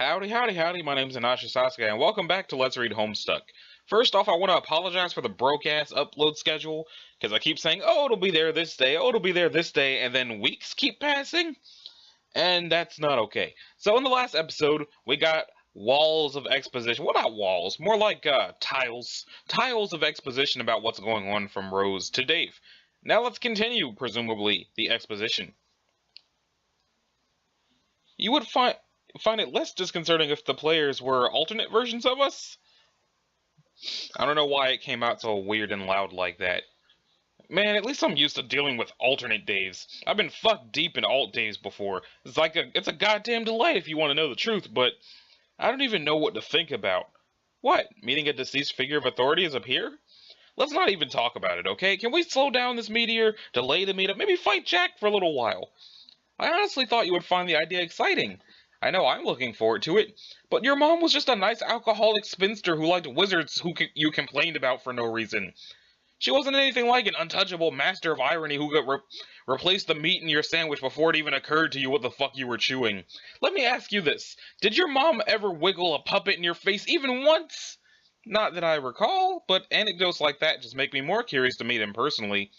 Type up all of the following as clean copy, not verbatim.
Howdy, howdy, howdy, my name's Anashi Sasuke, and welcome back to Let's Read Homestuck. First off, I want to apologize for the broke-ass upload schedule, because I keep saying, oh, it'll be there this day, oh, it'll be there this day, and then weeks keep passing, and that's not okay. So in the last episode, we got walls of exposition. Well, not walls, more like tiles. Tiles of exposition about what's going on from Rose to Dave. Now let's continue, presumably, the exposition. You would find it less disconcerting if the players were alternate versions of us? I don't know why it came out so weird and loud like that. Man, at least I'm used to dealing with alternate Daves. I've been fucked deep in alt Daves before. It's a goddamn delight if you want to know the truth, but I don't even know what to think about. What? Meeting a deceased figure of authority is up here? Let's not even talk about it, okay? Can we slow down this meteor, delay the meetup, maybe fight Jack for a little while? I honestly thought you would find the idea exciting. I know I'm looking forward to it, but your mom was just a nice alcoholic spinster who liked wizards who you complained about for no reason. She wasn't anything like an untouchable master of irony who could replace the meat in your sandwich before it even occurred to you what the fuck you were chewing. Let me ask you this. Did your mom ever wiggle a puppet in your face even once? Not that I recall, but anecdotes like that just make me more curious to meet him personally.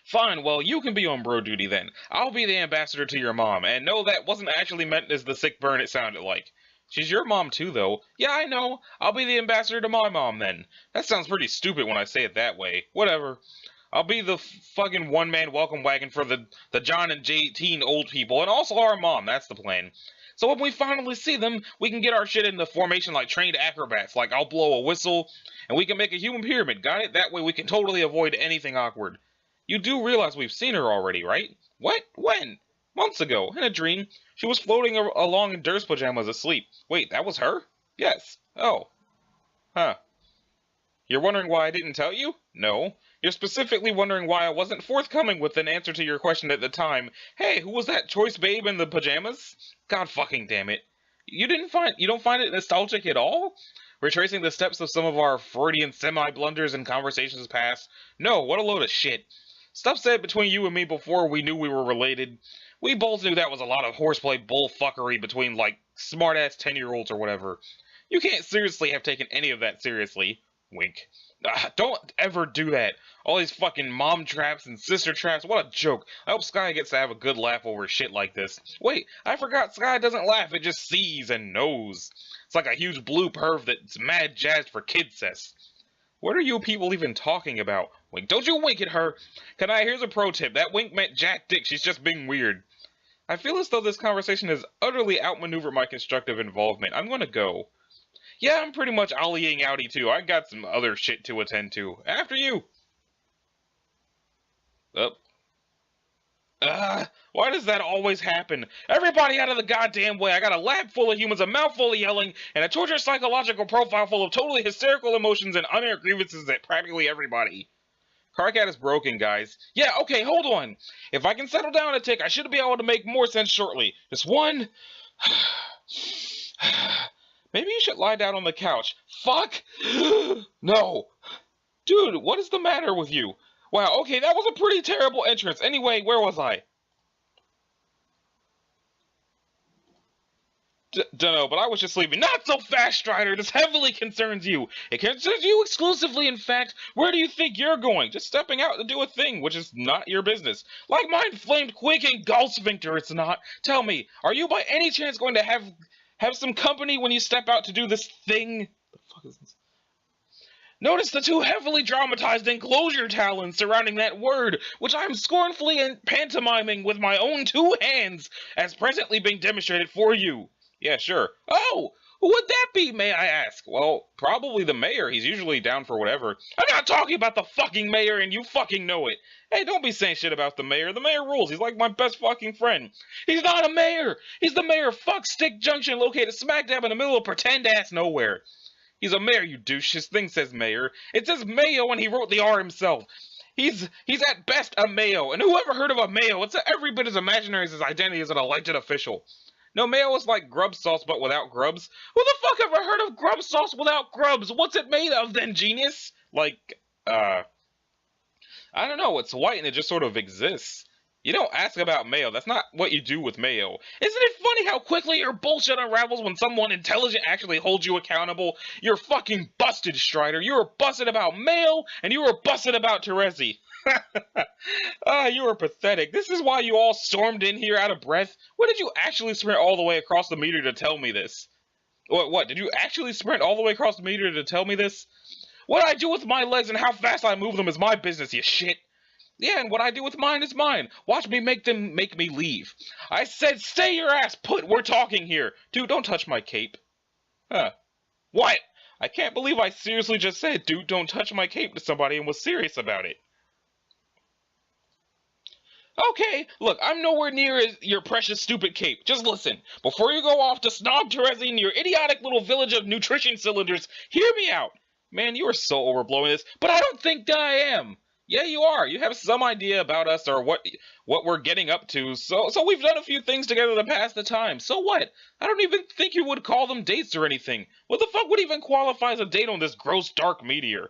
Fine, well, you can be on bro duty then. I'll be the ambassador to your mom, and no, that wasn't actually meant as the sick burn it sounded like. She's your mom too, though. Yeah, I know. I'll be the ambassador to my mom then. That sounds pretty stupid when I say it that way. Whatever. I'll be the fucking one-man welcome wagon for the John and J-teen old people, and also our mom. That's the plan. So when we finally see them, we can get our shit into formation like trained acrobats. Like, I'll blow a whistle, and we can make a human pyramid. Got it? That way we can totally avoid anything awkward. You do realize we've seen her already, right? What? When? Months ago, in a dream. She was floating along in Durst pajamas asleep. Wait, that was her? Yes. Oh. Huh. You're wondering why I didn't tell you? No. You're specifically wondering why I wasn't forthcoming with an answer to your question at the time. Hey, who was that choice babe in the pajamas? God fucking damn it. You don't find it nostalgic at all? Retracing the steps of some of our Freudian semi-blunders and conversations past? No, what a load of shit. Stuff said between you and me before we knew we were related. We both knew that was a lot of horseplay bullfuckery between, like, smart-ass 10-year-olds or whatever. You can't seriously have taken any of that seriously. Wink. Don't ever do that. All these fucking mom traps and sister traps, what a joke. I hope Sky gets to have a good laugh over shit like this. Wait, I forgot Sky doesn't laugh, it just sees and knows. It's like a huge blue perv that's mad jazzed for kid cess. What are you people even talking about? Wink, don't you wink at her! Here's a pro tip. That wink meant jack dick, she's just being weird. I feel as though this conversation has utterly outmaneuvered my constructive involvement. I'm gonna go. Yeah, I'm pretty much ollieing outie too. I got some other shit to attend to. After you! Up. Why does that always happen? Everybody out of the goddamn way. I got a lab full of humans, a mouth full of yelling, and a tortured psychological profile full of totally hysterical emotions and unaired grievances at practically everybody. Karkat is broken, guys. Yeah, okay, hold on. If I can settle down a tick, I should be able to make more sense shortly. Just one... Maybe you should lie down on the couch. Fuck! No! Dude, what is the matter with you? Wow, okay, that was a pretty terrible entrance. Anyway, where was I? Dunno, but I was just leaving. Not so fast, Strider! This heavily concerns you. It concerns you exclusively, in fact. Where do you think you're going? Just stepping out to do a thing, which is not your business. Like mine flamed quick and gulf sphincter, it's not. Tell me, are you by any chance going to have some company when you step out to do this thing? The fuck is this? Notice the two heavily dramatized enclosure talons surrounding that word, which I am scornfully pantomiming with my own two hands, as presently being demonstrated for you. Yeah, sure. Oh, who would that be, may I ask? Well, probably the mayor. He's usually down for whatever. I'm not talking about the fucking mayor, and you fucking know it. Hey, don't be saying shit about the mayor. The mayor rules. He's like my best fucking friend. He's not a mayor. He's the mayor of Fuck Stick Junction, located smack dab in the middle of pretend-ass nowhere. He's a mayor, you douche. His thing says mayor. It says mayo, and he wrote the R himself. He's at best a mayo, and who ever heard of a mayo? It's every bit as imaginary as his identity as an elected official. No, mayo is like grub sauce, but without grubs. Who the fuck ever heard of grub sauce without grubs? What's it made of, then, genius? Like, I don't know. It's white, and it just sort of exists. You don't ask about mail. That's not what you do with mail. Isn't it funny how quickly your bullshit unravels when someone intelligent actually holds you accountable? You're fucking busted, Strider. You were busted about mail, and you were busted about Terezi. You were pathetic. This is why you all stormed in here out of breath. What did you actually sprint all the way across the meter to tell me this? What? Did you actually sprint all the way across the meter to tell me this? What I do with my legs and how fast I move them is my business, you shit. Yeah, and what I do with mine is mine. Watch me make me leave. I said stay your ass put, we're talking here. Dude, don't touch my cape. Huh. What? I can't believe I seriously just said, dude, don't touch my cape to somebody and was serious about it. Okay, look, I'm nowhere near your precious stupid cape. Just listen. Before you go off to snog Terezi in your idiotic little village of nutrition cylinders, hear me out. Man, you are so overblowing this, but I don't think I am. Yeah, you are. You have some idea about us or what we're getting up to. So we've done a few things together to pass the time. So what? I don't even think you would call them dates or anything. What the fuck would even qualify as a date on this gross dark meteor?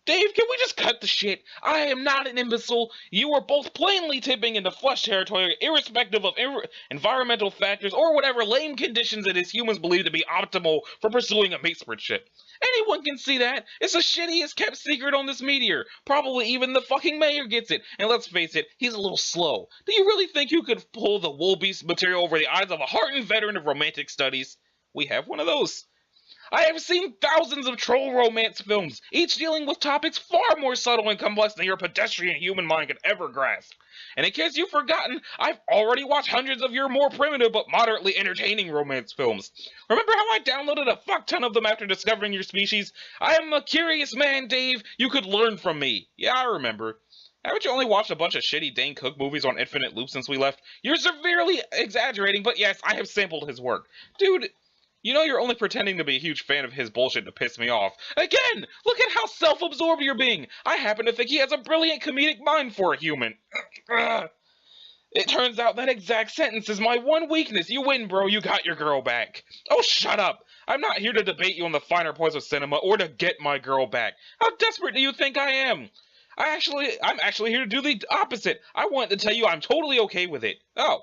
Dave, can we just cut the shit? I am not an imbecile. You are both plainly tipping into flesh territory, irrespective of environmental factors or whatever lame conditions it is humans believe to be optimal for pursuing a mate ship. Anyone can see that. It's the shittiest kept secret on this meteor. Probably even the fucking mayor gets it. And let's face it, he's a little slow. Do you really think you could pull the wool beast material over the eyes of a hardened veteran of romantic studies? We have one of those. I have seen thousands of troll romance films, each dealing with topics far more subtle and complex than your pedestrian human mind could ever grasp. And in case you've forgotten, I've already watched hundreds of your more primitive but moderately entertaining romance films. Remember how I downloaded a fuck ton of them after discovering your species? I am a curious man, Dave. You could learn from me. Yeah, I remember. Haven't you only watched a bunch of shitty Dane Cook movies on infinite loop since we left? You're severely exaggerating, but yes, I have sampled his work. Dude, you know you're only pretending to be a huge fan of his bullshit to piss me off. Again, look at how self-absorbed you're being. I happen to think he has a brilliant comedic mind for a human. It turns out that exact sentence is my one weakness. You win, bro. You got your girl back. Oh, shut up. I'm not here to debate you on the finer points of cinema or to get my girl back. How desperate do you think I am? I'm actually here to do the opposite. I want to tell you I'm totally okay with it. Oh.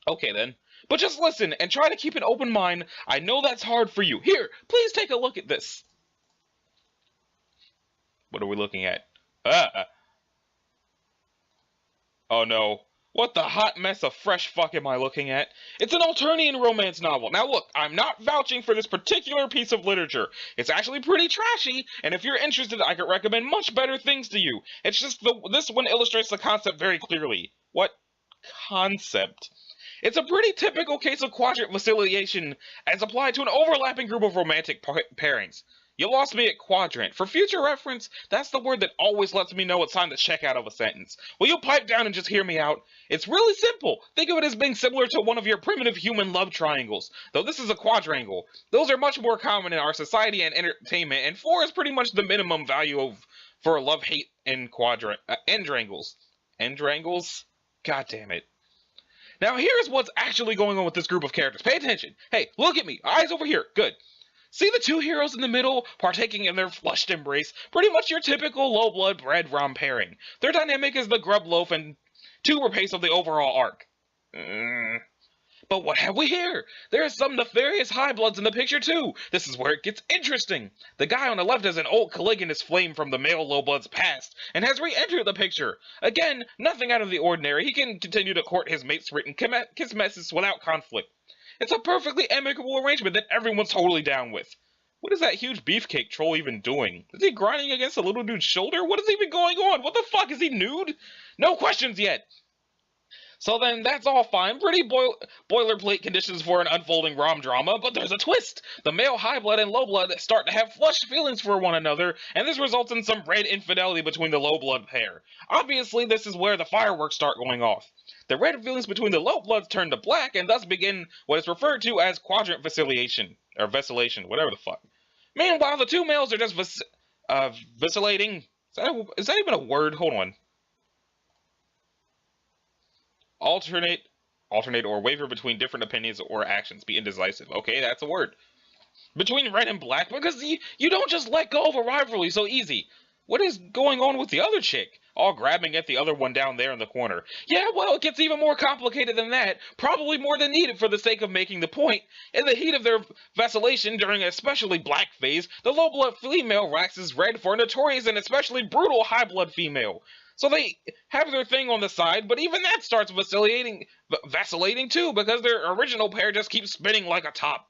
Okay, then. But just listen and try to keep an open mind. I know that's hard for you. Here, please take a look at this. What are we looking at? Oh no. What the hot mess of fresh fuck am I looking at? It's an Alternian romance novel. Now look, I'm not vouching for this particular piece of literature. It's actually pretty trashy, and if you're interested, I could recommend much better things to you. It's just this one illustrates the concept very clearly. What concept? It's a pretty typical case of quadrant facilitation as applied to an overlapping group of romantic pairings. You lost me at quadrant. For future reference, that's the word that always lets me know it's time to check out of a sentence. Will you pipe down and just hear me out? It's really simple. Think of it as being similar to one of your primitive human love triangles, though this is a quadrangle. Those are much more common in our society and entertainment, and 4 is pretty much the minimum value for love-hate and endrangles. Endrangles? God damn it. Now here's what's actually going on with this group of characters. Pay attention. Hey, look at me. Eyes over here. Good. See the two heroes in the middle, partaking in their flushed embrace? Pretty much your typical low-blood bread rom pairing. Their dynamic is the grub loaf and 2 pace of the overall arc. But what have we here? There are some nefarious high-bloods in the picture too. This is where it gets interesting. The guy on the left is an old Caligulous flame from the male low-bloods past, and has re-entered the picture. Again, nothing out of the ordinary. He can continue to court his mate's written kiss messes without conflict. It's a perfectly amicable arrangement that everyone's totally down with. What is that huge beefcake troll even doing? Is he grinding against a little dude's shoulder? What is even going on? What the fuck? Is he nude? No questions yet. So then, that's all fine. Pretty boilerplate conditions for an unfolding rom drama, but there's a twist. The male high blood and low blood start to have flushed feelings for one another, and this results in some red infidelity between the low blood pair. Obviously, this is where the fireworks start going off. The red feelings between the low bloods turn to black, and thus begin what is referred to as quadrant vacillation, or vacillation, whatever the fuck. Meanwhile, the 2 males are just vacillating. Is that even a word? Hold on. Alternate or waver between different opinions or actions. Be indecisive. Okay, that's a word. Between red and black, because you don't just let go of a rivalry so easy. What is going on with the other chick? all grabbing at the other one down there in the corner. Yeah, well, it gets even more complicated than that, probably more than needed for the sake of making the point. In the heat of their vacillation during an especially black phase, the low-blood female waxes red for a notorious and especially brutal high-blood female. So they have their thing on the side, but even that starts vacillating too, because their original pair just keeps spinning like a top.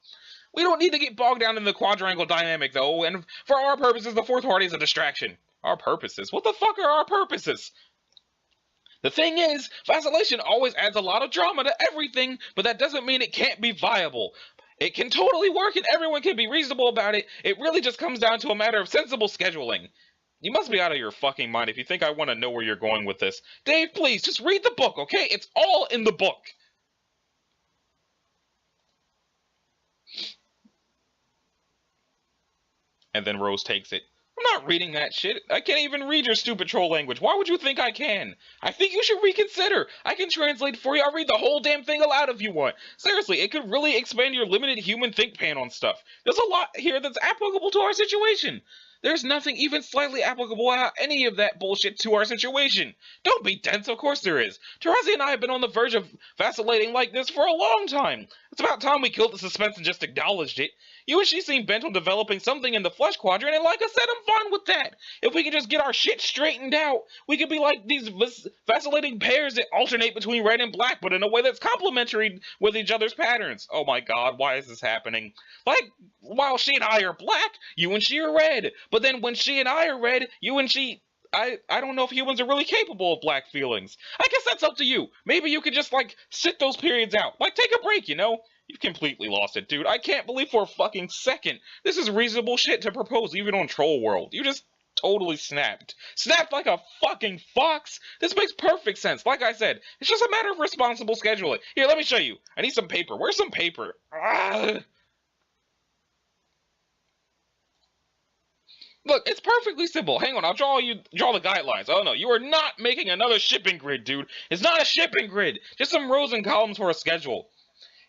We don't need to get bogged down in the quadrangle dynamic, though, and for our purposes, the fourth party is a distraction. Our purposes? What the fuck are our purposes? The thing is, vacillation always adds a lot of drama to everything, but that doesn't mean it can't be viable. It can totally work and everyone can be reasonable about it. It really just comes down to a matter of sensible scheduling. You must be out of your fucking mind if you think I want to know where you're going with this. Dave, please, just read the book, okay? It's all in the book. And then Rose takes it. I'm not reading that shit. I can't even read your stupid troll language. Why would you think I can? I think you should reconsider. I can translate for you. I'll read the whole damn thing aloud if you want. Seriously, it could really expand your limited human think pan on stuff. There's a lot here that's applicable to our situation. There's nothing even slightly applicable about any of that bullshit to our situation. Don't be dense, of course there is. Tarazi and I have been on the verge of vacillating like this for a long time. It's about time we killed the suspense and just acknowledged it. You and she seem bent on developing something in the flesh quadrant, and like I said, I'm fine with that. If we can just get our shit straightened out, we could be like these vacillating pairs that alternate between red and black, but in a way that's complementary with each other's patterns. Oh my god, why is this happening? Like, while she and I are black, you and she are red. But then when she and I are red, you and she... I don't know if humans are really capable of black feelings. I guess that's up to you. Maybe you could just, like, sit those periods out. Like, take a break, you know? You've completely lost it, dude. I can't believe for a fucking second this is reasonable shit to propose even on Troll World. You just totally snapped. Snapped like a fucking fox? This makes perfect sense. Like I said, it's just a matter of responsible scheduling. Here, let me show you. I need some paper. Where's some paper? Look, it's perfectly simple. Hang on, I'll draw the guidelines. Oh no, you are not making another shipping grid, dude. It's not a shipping grid. Just some rows and columns for a schedule.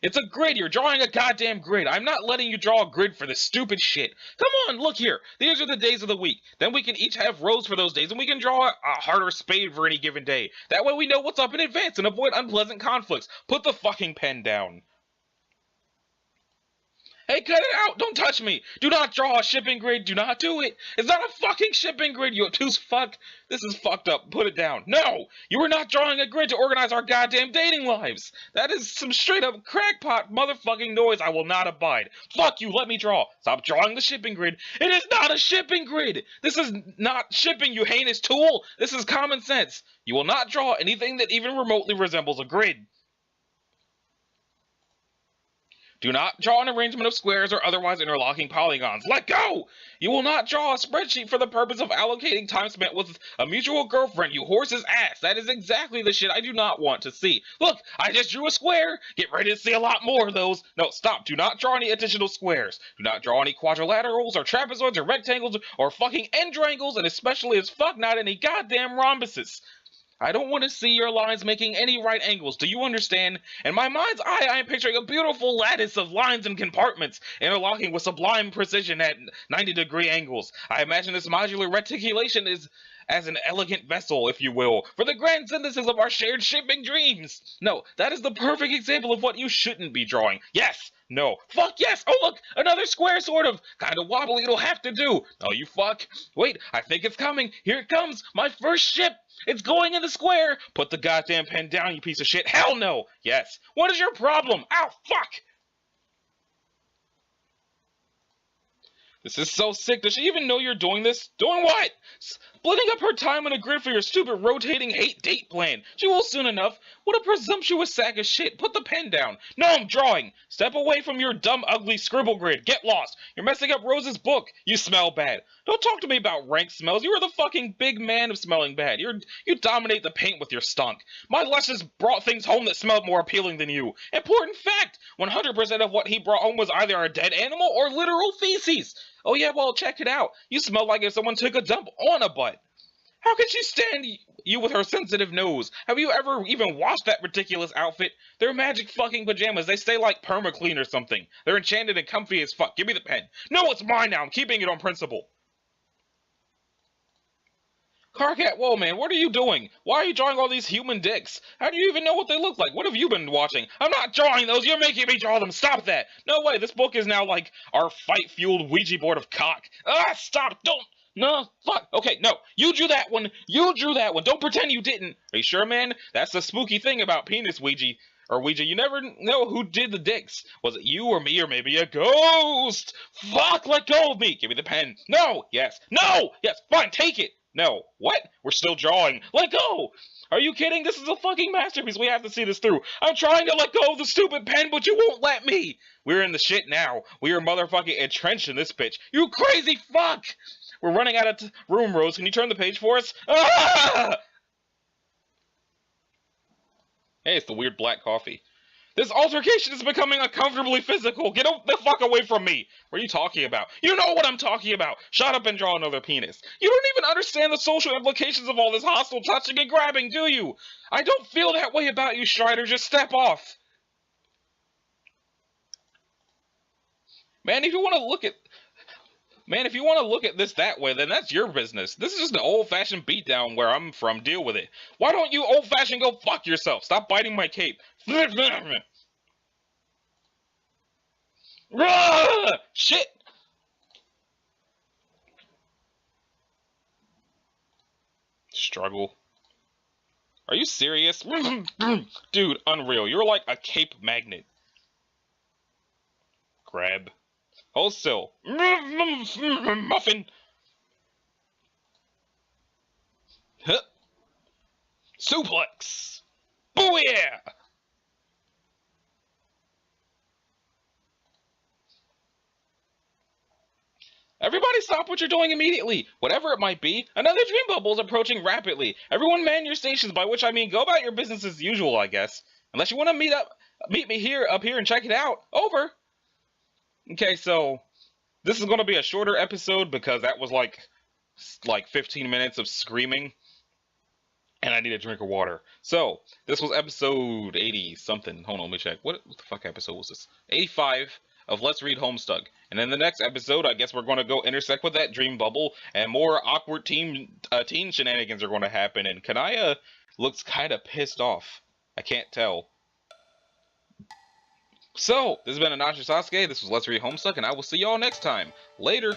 It's a grid. You're drawing a goddamn grid. I'm not letting you draw a grid for this stupid shit. Come on, look here. These are the days of the week. Then we can each have rows for those days, and we can draw a heart or spade for any given day. That way we know what's up in advance and avoid unpleasant conflicts. Put the fucking pen down. Hey, cut it out! Don't touch me! Do not draw a shipping grid! Do not do it! It's not a fucking shipping grid, you obtuse fuck! This is fucked up. Put it down. No! You are not drawing a grid to organize our goddamn dating lives! That is some straight up crackpot motherfucking noise I will not abide. Fuck you, let me draw! Stop drawing the shipping grid! It is not a shipping grid! This is not shipping, you heinous tool! This is common sense! You will not draw anything that even remotely resembles a grid. Do not draw an arrangement of squares or otherwise interlocking polygons. Let go! You will not draw a spreadsheet for the purpose of allocating time spent with a mutual girlfriend, you horse's ass. That is exactly the shit I do not want to see. Look, I just drew a square. Get ready to see a lot more of those. No, stop. Do not draw any additional squares. Do not draw any quadrilaterals or trapezoids or rectangles or fucking endrangles, and especially as fuck not any goddamn rhombuses. I don't want to see your lines making any right angles, do you understand? In my mind's eye, I am picturing a beautiful lattice of lines and compartments, interlocking with sublime precision at 90-degree angles. I imagine this modular reticulation is as an elegant vessel, if you will, for the grand synthesis of our shared shipping dreams. No, that is the perfect example of what you shouldn't be drawing. Yes! No. Fuck yes! Oh look! Another square sort of! Kinda wobbly, it'll have to do! Oh you fuck! Wait, I think it's coming! Here it comes! My first ship! It's going in the square! Put the goddamn pen down, you piece of shit! Hell no! Yes! What is your problem? Ow, fuck! This is so sick. Does she even know you're doing this? Doing what? Splitting up her time on a grid for your stupid rotating hate date plan. She will soon enough. What a presumptuous sack of shit. Put the pen down. No, I'm drawing. Step away from your dumb, ugly scribble grid. Get lost. You're messing up Rose's book. You smell bad. Don't talk to me about rank smells. You are the fucking big man of smelling bad. You dominate the paint with your stunk. My lessons brought things home that smelled more appealing than you. Important fact. 100% of what he brought home was either a dead animal or literal feces. Oh yeah, well, check it out. You smell like if someone took a dump on a butt. How can she stand you with her sensitive nose? Have you ever even washed that ridiculous outfit? They're magic fucking pajamas. They stay like perma-clean or something. They're enchanted and comfy as fuck. Give me the pen. No, it's mine now. I'm keeping it on principle. Karkat, whoa, man, what are you doing? Why are you drawing all these human dicks? How do you even know what they look like? What have you been watching? I'm not drawing those, you're making me draw them, stop that! No way, this book is now like our fight-fueled Ouija board of cock. Ah, stop, don't! No, fuck, okay, no, you drew that one, don't pretend you didn't. Are you sure, man? That's the spooky thing about penis Ouija. Or Ouija, you never know who did the dicks. Was it you or me or maybe a ghost? Fuck, let go of me! Give me the pen. No! Yes. No! Yes, fine, take it! No. What? We're still drawing. Let go! Are you kidding? This is a fucking masterpiece. We have to see this through. I'm trying to let go of the stupid pen, but you won't let me! We're in the shit now. We are motherfucking entrenched in this bitch. You crazy fuck! We're running out of room, Rose. Can you turn the page for us? Ah! Hey, it's the weird black coffee. This altercation is becoming uncomfortably physical. Get the fuck away from me. What are you talking about? You know what I'm talking about. Shut up and draw another penis. You don't even understand the social implications of all this hostile touching and grabbing, do you? I don't feel that way about you, Strider. Just step off. Man, if you want to look at this that way, then that's your business. This is just an old-fashioned beatdown where I'm from. Deal with it. Why don't you old-fashioned go fuck yourself? Stop biting my cape. Shit! Struggle. Are you serious? Dude, unreal. You're like a cape magnet. Grab. Hold still. Muffin. Huh. Suplex. Booyah! Everybody stop what you're doing immediately! Whatever it might be, another dream bubble is approaching rapidly. Everyone man your stations, by which I mean go about your business as usual, I guess. Unless you want to meet me up here and check it out. Over! Okay, so this is going to be a shorter episode because that was like 15 minutes of screaming. And I need a drink of water. So, this was episode 80 something. Hold on, let me check. What the fuck episode was this? 85 of Let's Read Homestuck. And in the next episode, I guess we're going to go intersect with that dream bubble, and more awkward teen shenanigans are going to happen. And Kanaya looks kind of pissed off. I can't tell. So, this has been Anashi Sasuke. This was Let's Read Homestuck, and I will see y'all next time. Later.